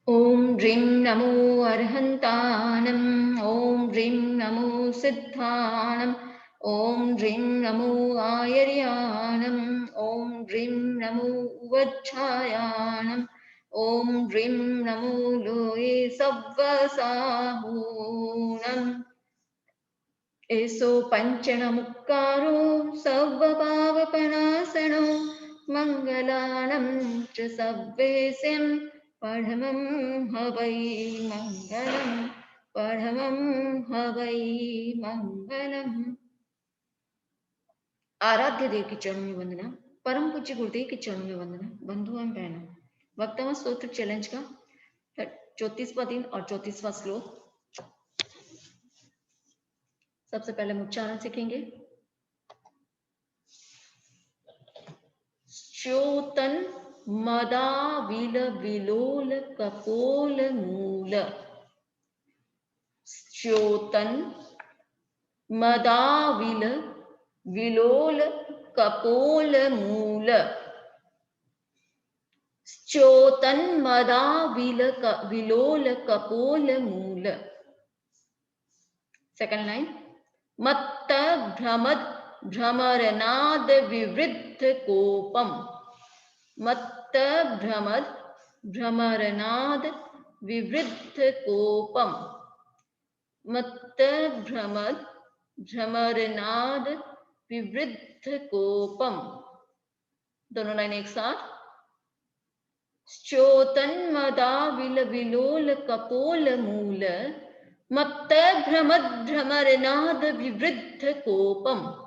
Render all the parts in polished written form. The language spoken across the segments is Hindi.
ॐ ह्रीं नमो अर्हन्ताणम् ॐ ह्रीं नमो सिद्धाणम् ॐ ह्रीं नमो आयर्याणम् ॐ ह्रीं नमो उवच्छायाणम् ॐ ह्रीं नमो लोये सव्वसाहूणम् एसो पञ्चणमुक्कारो सर्वपावपनाशनो मङ्गलानं च सव्वेशं परमं हवै मङ्गलं परमं हवै मङ्गलम्। आराध्य देव के चरणों में वंदना, परम पूज्य गुरुदेव के चरणों में वंदना। बंधु एवं बहनों, वक्तव्य स्तोत्र चैलेंज का 34वां दिन और 34वां श्लोक। सबसे पहले हम उच्चारण सीखेंगे। च्योतन मदा विल विलोल कपोल मूल। च्योतन मदा विल विलोल कपोल मूल। च्योतन मदा विलोल कपोल मूल। Second line. मत्त भ्रमद भ्रमरनाद विवृद्ध कोपम। मत्त भ्रमद भ्रमरनाद विवृद्ध कोपम। मत्त भ्रमद भ्रमरनाद विवृद्ध कोपम। दोनों लाइन एक साथ। च्योतन्मदा विल विलोल कपोल मूल। मत्त भ्रमद भ्रमरनाद विवृद्ध कोपम।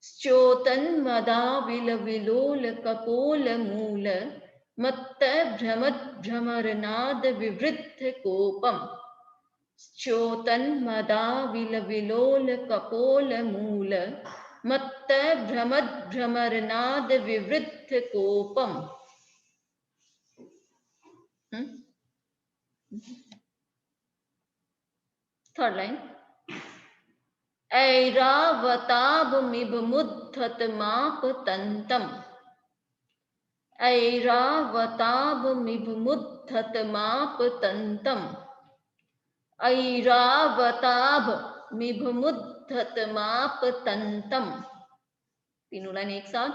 च्योतन्मदा विल विलोल कपोल मूल। मत्त भ्रमद भ्रमरनाद विवृद्ध कोपम। च्योतन्मदा विल विलोल कपोल मूल। मत्त भ्रमद भ्रमरनाद विवृद्ध कोपम। Third line. ऐरावताभमिभमुद्धत माप तंतम। ऐरावताभमिभमुद्धत माप तंतम। ऐरावताभमिभमुद्धत माप तंतम। तीनों लाइन एक साथ।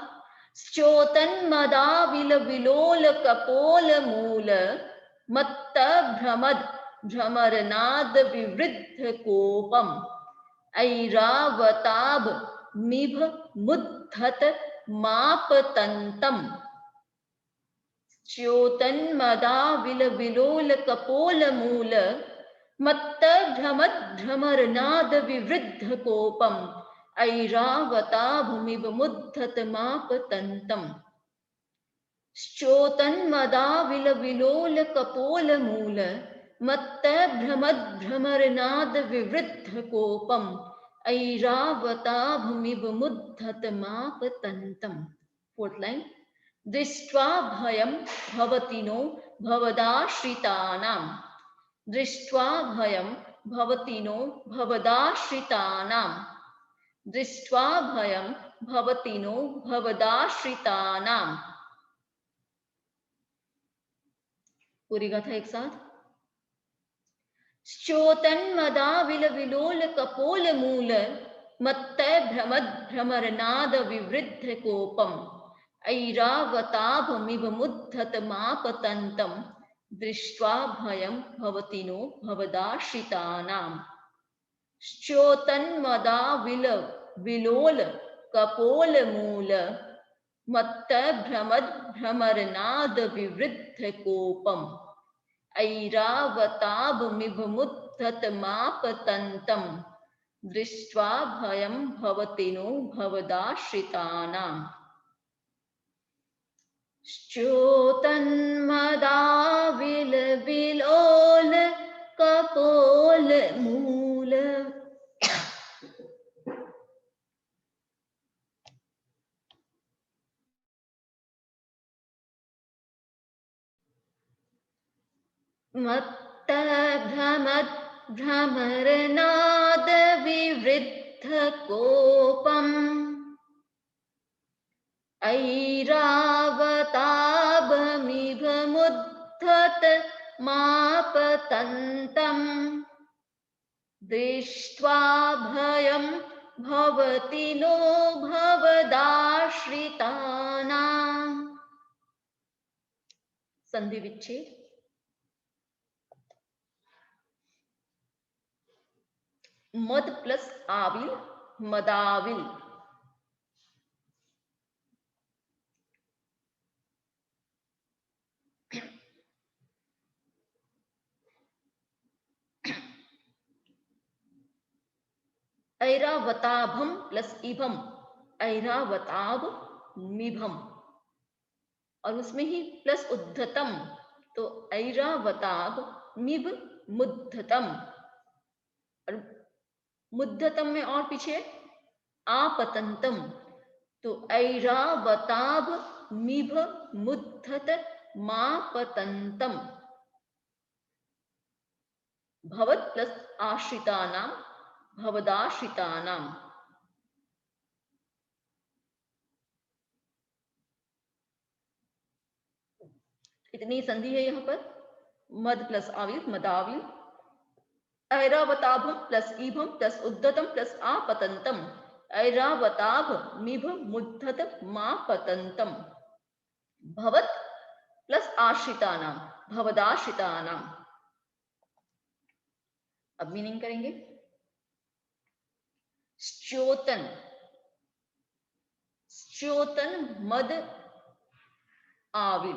च्योतन्मदा विल विलोल कपोल मूल। मत्त भ्रमद भ्रमरनाद विवृद्ध कोपम। ऐरावताभ मिभ मुद्धत माप तंतम। च्योतन्मदा विल विलोल कपोल मूल। मत्त भ्रमद भ्रमरनाद विवृद्ध कोपम। ऐरावताभमिव मुद्धत माप तंतम। च्योतन्मदा विल विलोल कपोल मूल। मत्त भ्रमद भ्रमरनाद विवृद्ध कोपम। ऐरावताभमिव मुद्धत माप तंतम। Fourth line. दृष्ट्वा भयं भवति नो भवदाश्रितानां। दृष्ट्वा भयं भवति नो भवदाश्रितानां। दृष्ट्वा भयं भवति नो भवदाश्रितानां। पूरी गाथा एक साथ। च्योतन्मदा विल विलोल कपोल मूल। मत्त भ्रमद भ्रमरनाद विवृद्ध कोपम। ऐरावताभमिव मुद्धत माप तंतम। दृष्ट्वा भयं भवति नो भवदाश्रितानां। च्योतन्मदा विल विलोल कपोल मूल। मत्त भ्रमद भ्रमरनाद विवृद्ध कोपम। ऐरावताभमिव मुद्धत माप तंतम। दृष्ट्वा भयं भवति नो भवदाश्रितानां। च्योतन्मदा विल विलोल कपोल मूल। मत्त भ्रमद भ्रमरनाद विवृद्ध कोपम। ऐरावताभमिव मुद्धत मापतन्तम् दृष्ट्वा भयं भवति नो भवदाश्रितानाम्। संधि विच्छेद। मद प्लस आविल मदाविल। ऐरावताभम प्लस इभम ऐरावताभ मिभम, और उसमें ही प्लस उद्धतम, तो ऐरावताभ मिभ मुद्धतम, और मुद्धतम में और पीछे आपतंतम, तो ऐरावताभ मिभ मुद्धत मापतंतम। भवत प्लस आश्रितानाम भवदाश्रितानाम। इतनी संधि है यहाँ पर। मद प्लस आविल मदाविल, ऐरावताभम प्लस ईभम प्लस उद्धतम प्लस आपतंतम, ऐरावताभ मिभ मुद्धत मापतंतम। भवत प्लस आश्रितानाम भवदाश्रितानाम। अब मीनिंग करेंगे। स्योतन, स्योतन मद आविल।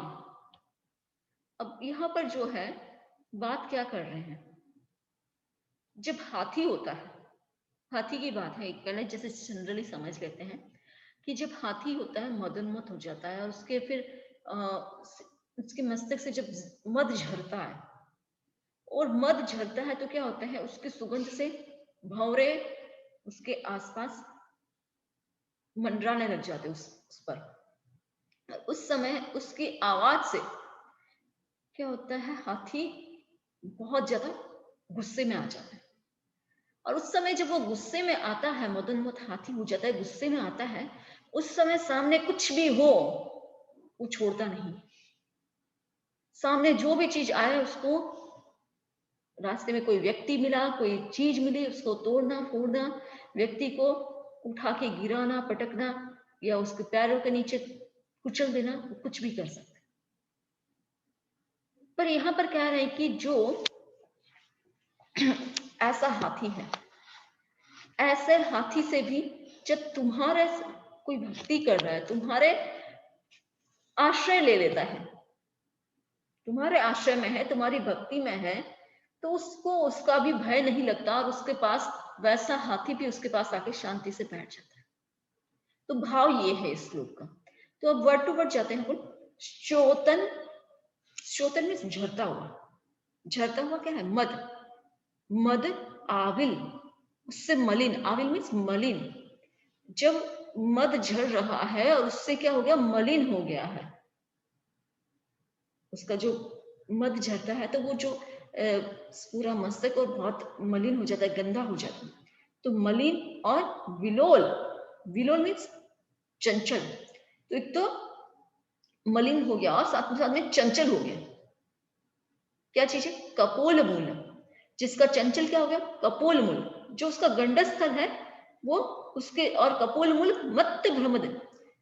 अब यहां पर जो है बात क्या कर रहे हैं, जब हाथी होता है, हाथी की बात है, पहले जैसे जनरली समझ लेते हैं कि जब हाथी होता है मदोन्मत्त हो जाता है और उसके फिर उसके मस्तक से जब मद झरता है, और मद झरता है तो क्या होता है, उसकी सुगंध से भंवरे उसके आसपास मंडराने लग जाते उस पर। उस समय उसकी आवाज से क्या होता है, हाथी बहुत ज्यादा गुस्से में आ जाता है, और उस समय जब वो गुस्से में आता है, मदोन्मत्त हाथी हो जाता है, गुस्से में आता है, उस समय सामने कुछ भी हो वो छोड़ता नहीं। सामने जो भी चीज आए, उसको रास्ते में कोई व्यक्ति मिला, कोई चीज मिली, उसको तोड़ना फोड़ना, व्यक्ति को उठा के गिराना पटकना, या उसके पैरों के नीचे कुचल देना, वो कुछ भी कर सकते। पर यहां पर कह रहे हैं कि जो ऐसा हाथी है, ऐसे हाथी से भी जब तुम्हारे कोई भक्ति कर रहा है, तुम्हारे आश्रय ले लेता है, तुम्हारे आश्रय में है, तुम्हारी भक्ति में है, तो उसको उसका भी भय नहीं लगता, और उसके पास वैसा हाथी भी उसके पास आके शांति से बैठ जाता है। तो भाव ये है इस श्लोक का। तो अब वर्ड टू वर्ड जाते हैं। श्योतन, श्योतन में झरता हुआ, झरता हुआ क्या है, मद, मद आविल, उससे मलिन, आविल मीन्स मलिन। जब मद झड़ रहा है और उससे क्या हो गया, मलिन हो गया है, उसका जो मद झरता है तो वो जो पूरा मस्तक और बहुत मलिन हो जाता है, गंदा हो जाता है। तो मलिन और विलोल, विलोल मीन्स चंचल, तो एक तो मलिन हो गया और साथ में चंचल हो गया। क्या चीज है, कपोल मूल, जिसका चंचल क्या हो गया, कपोल मूल, जो उसका गंडस्थल है वो उसके, और कपोल मूल मत्त भ्रमद,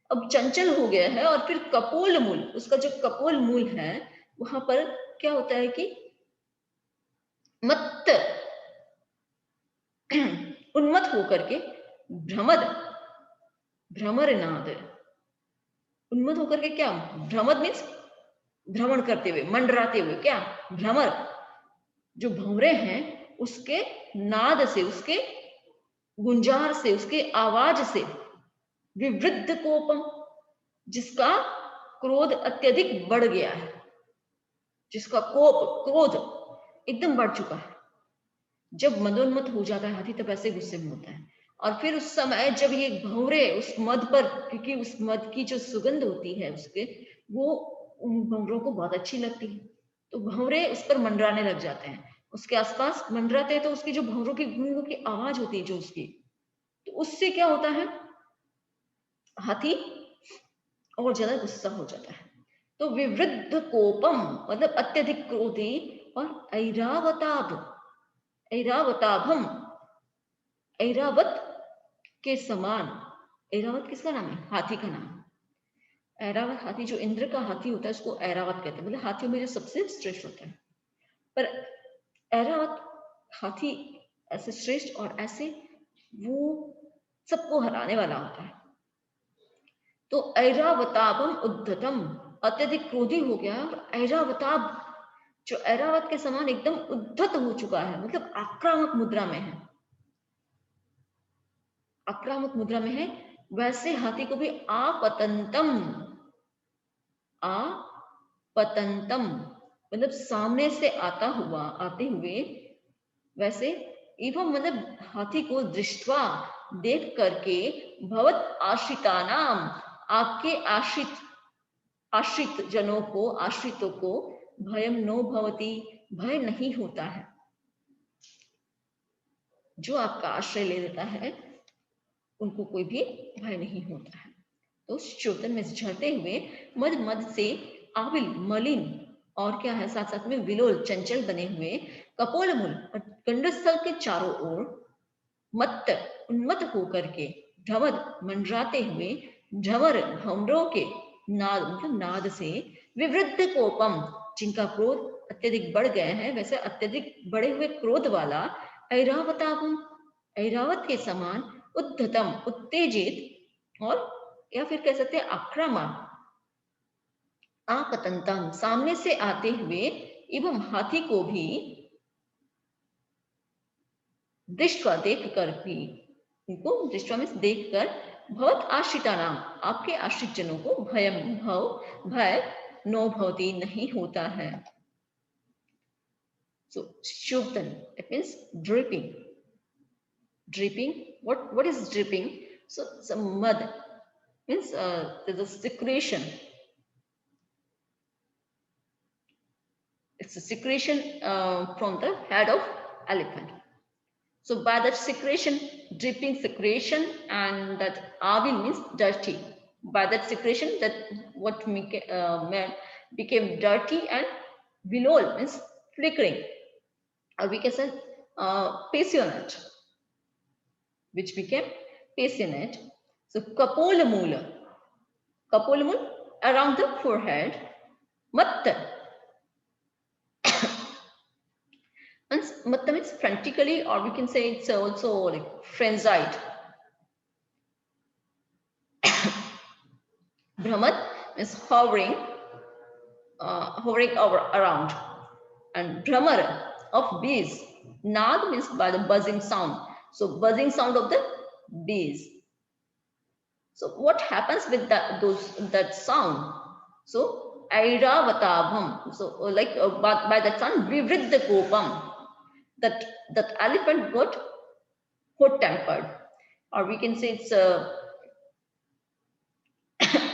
अब चंचल हो गया है, और फिर कपोल मूल, उसका जो कपोल मूल है वहां पर क्या होता है कि मत्त उन्मत्त होकर के भ्रमद, भ्रमर नाद, उन्मत्त होकर के क्या, भ्रमद मीन्स भ्रमण करते हुए, मंडराते हुए, क्या भ्रमर, जो भंवरे हैं उसके नाद से, उसके गुंजार से, उसके आवाज से, विवृद्ध कोपम, जिसका क्रोध अत्यधिक बढ़ गया है, जिसका कोप, क्रोध एकदम बढ़ चुका है। जब मदोन्मत्त हो जाता है हाथी तब ऐसे गुस्से में होता है, और फिर उस समय जब ये भंवरे उस मद पर, क्योंकि उस मद की जो सुगंध होती है उसके, वो उन भंवरों को बहुत अच्छी लगती है, तो भंवरे उस पर मंडराने लग जाते हैं, उसके आसपास मंडराते हैं, तो उसकी जो भंवरों की आवाज होती है जो उसकी, तो उससे क्या होता है, हाथी और ज्यादा गुस्सा हो जाता है। तो विवृद्ध कोपम मतलब अत्यधिक क्रोधी, और ऐरावताभ, ऐरावताभम, ऐरावत के समान। ऐरावत किसका नाम है? हाथी का नाम। ऐरावत हाथी, जो इंद्र का हाथी होता है उसको ऐरावत कहते हैं, मतलब हाथियों में जो सबसे श्रेष्ठ होता है। पर ऐरावत हाथी ऐसे श्रेष्ठ और ऐसे वो सबको हराने वाला होता है। तो ऐरावतापम उद्धतम, अत्यधिक क्रोधी हो गया है, और ऐरावताप जो ऐरावत के समान एकदम उद्धत हो चुका है, मतलब आक्रामक मुद्रा में है, आक्रामक मुद्रा में है। वैसे हाथी को भी आपतंतम, आपतंतम मतलब सामने से आता हुआ, आते हुए, वैसे एवं मतलब हाथी को दृष्टवा देख करके, भवत आश्रितानाम आपके आश्रित, आश्रित जनों को, आश्रितों को, भयम नो भवती भय नहीं होता है। जो आपका आश्रय ले लेता है उनको कोई भी भय नहीं होता है। तो श्योतन में झरते हुए मद मद से आविल मलिन, और क्या है साथ साथ में विलोल चंचल बने हुए, कपोल मूल और कंडस्थल के चारों ओर, मत्त उन्मत्त होकर के, ढमद मंडराते हुए, झमर भमरों के नाद मतलब नाद से, विवृद्ध कोपम जिनका क्रोध अत्यधिक बढ़ गए हैं, वैसे अत्यधिक बढ़े हुए क्रोध वाला, ऐरावतापम ऐरावत के समान, उद्धतम उत्तेजित, और या फिर कह सकते हैं आक्रामक, आपतंतम सामने से आते हुए, एवं हाथी को भी दृष्टवा देख कर भी, उनको दृष्टवा में देख कर, भवत आश्रिता नाम आपके आश्रित जनों को, भयम भव भय नो भवती नहीं होता है। So shubdan, it means dripping. Dripping, what is dripping? So some mud means there's a secretion. It's a secretion from the head of elephant. So by that secretion, dripping secretion, and that avil means dirty. By that secretion, that what became dirty, and vilol means flickering, or we can say passionate, which became passionate. So kapolamula, kapolamul around the forehead, matta. Matta means frantically, or we can say it's also like frenzied. Brahmat means hovering, hovering over around, and Brahmar of bees. Nag means by the buzzing sound. So buzzing sound of the bees. So what happens with that sound? So Airavatavam. So like by that sound, Vivriddha Kopam. That elephant got hot-tempered, or we can say it's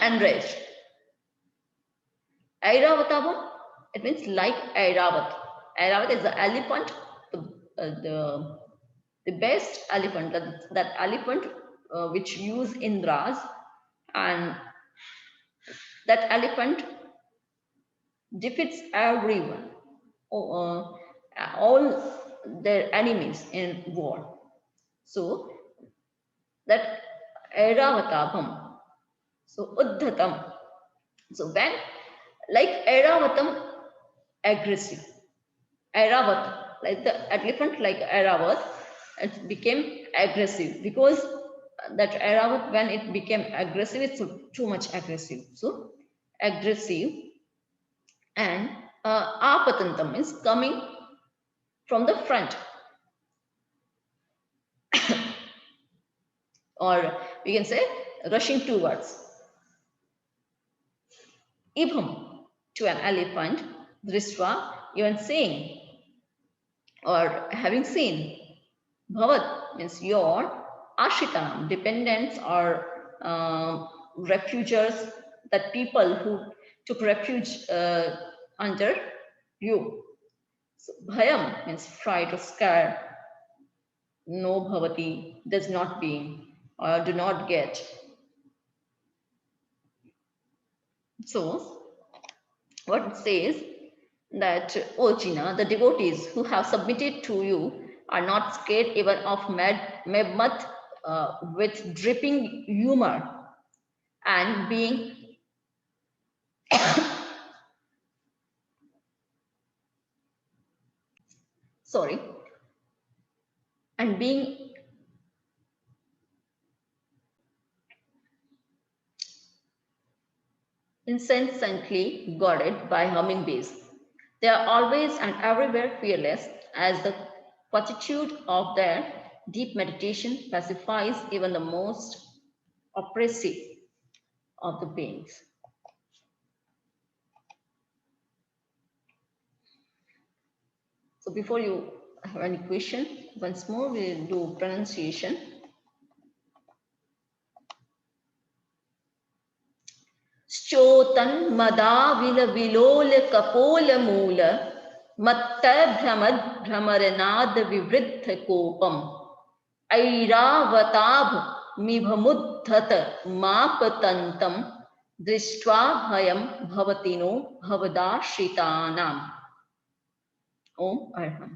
enraged. Airavatavam, it means like Airavat. Airavat is the elephant, the best elephant, that elephant which use Indras, and that elephant defeats everyone, all their enemies in war. So that Airavatapam, so Uddhatam. So when like Airavatam, aggressive. Airavat, like the elephant, like Airavat, it became aggressive, because that Airavat, when it became aggressive, it's too much aggressive. So aggressive, and apatantam is coming from the front, or we can say rushing towards. Ibham, to an elephant, Drishtva, even saying, or having seen. Bhavat means your, Ashitanam, dependents or refugers, that people who took refuge under you. So, bhayam means fright or scare. No bhavati, does not being, or do not get. So what it says that, O Jina, the devotees who have submitted to you are not scared even of mud with dripping humor and being sorry, and being incessantly guarded by hummingbees. They are always and everywhere fearless, as the quietude of their deep meditation pacifies even the most oppressive of the beings. So before you have any question, once more we'll do pronunciation. Stotan madavila vilol kapola moola matta bhramad brahmaranad vivriddha kopam ऐरावताभ मिभमुद्धत मापतंतम दृष्ट्वा भयम भवतिनो भवदाश्रितानाम. Om Arham.